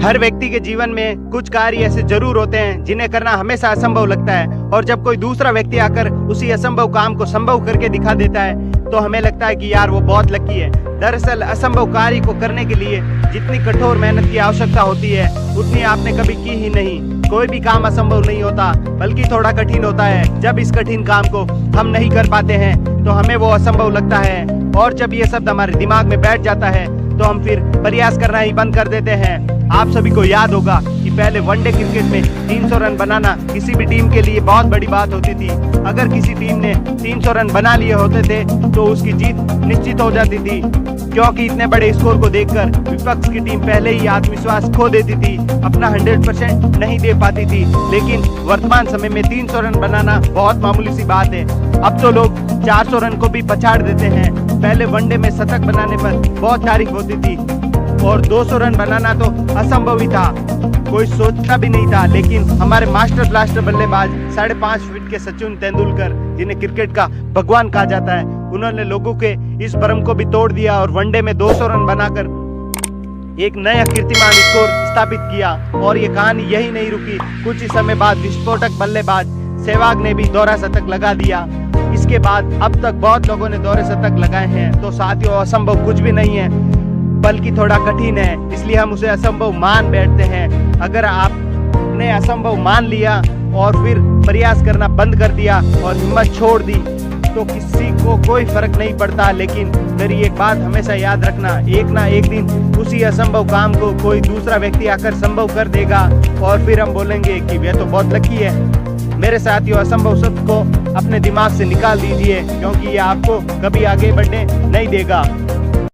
हर व्यक्ति के जीवन में कुछ कार्य ऐसे जरूर होते हैं जिन्हें करना हमेशा असंभव लगता है, और जब कोई दूसरा व्यक्ति आकर उसी असंभव काम को संभव करके दिखा देता है तो हमें लगता है कि यार वो बहुत लकी है। दरअसल असंभव कार्य को करने के लिए जितनी कठोर मेहनत की आवश्यकता होती है उतनी आपने कभी की ही नहीं। कोई भी काम असंभव नहीं होता, बल्कि थोड़ा कठिन होता है। जब इस कठिन काम को हम नहीं कर पाते हैं तो हमें वो असंभव लगता है, और जब ये शब्द हमारे दिमाग में बैठ जाता है तो हम फिर प्रयास करना ही बंद कर देते हैं। आप सभी को याद होगा कि पहले वनडे क्रिकेट में 300 रन बनाना किसी भी टीम के लिए बहुत बड़ी बात होती थी। अगर किसी टीम ने 300 रन बना लिए होते थे तो उसकी जीत निश्चित हो जाती थी, क्योंकि इतने बड़े स्कोर को देखकर विपक्ष की टीम पहले ही आत्मविश्वास खो देती थी, अपना 100% नहीं दे पाती थी। लेकिन वर्तमान समय में 300 रन बनाना बहुत मामूली सी बात है। अब तो लोग 400 रन को भी पछाड़ देते हैं। पहले वनडे में शतक बनाने पर बहुत तारीफ होती थी और 200 रन बनाना तो असंभव ही था, कोई सोचता भी नहीं था। लेकिन हमारे मास्टर ब्लास्टर बल्लेबाज 5.5 फीट के सचिन तेंदुलकर, जिन्हें क्रिकेट का भगवान कहा जाता है, उन्होंने लोगों के इस भ्रम को भी तोड़ दिया और वनडे में 200 रन बनाकर एक नया कीर्तिमान स्कोर स्थापित किया। और ये कहानी यही नहीं रुकी, कुछ ही समय बाद विस्फोटक बल्लेबाज सहवाग ने भी दोहरा शतक लगा दिया। इसके बाद अब तक बहुत लोगों ने दोहरे शतक लगाए हैं। तो साथियों, असंभव कुछ भी नहीं है, बल्कि थोड़ा कठिन है, इसलिए हम उसे असंभव मान बैठते हैं। अगर आपने असंभव मान लिया और फिर प्रयास करना बंद कर दिया और हिम्मत छोड़ दी तो किसी को कोई फर्क नहीं पड़ता। लेकिन मेरी एक बात हमेशा याद रखना, एक ना एक दिन उसी असंभव काम को कोई दूसरा व्यक्ति आकर संभव कर देगा और फिर हम बोलेंगे कि वह तो बहुत लकी है। मेरे साथियों, असंभव शब्द को अपने दिमाग से निकाल दीजिए, क्योंकि ये आपको कभी आगे बढ़ने नहीं देगा।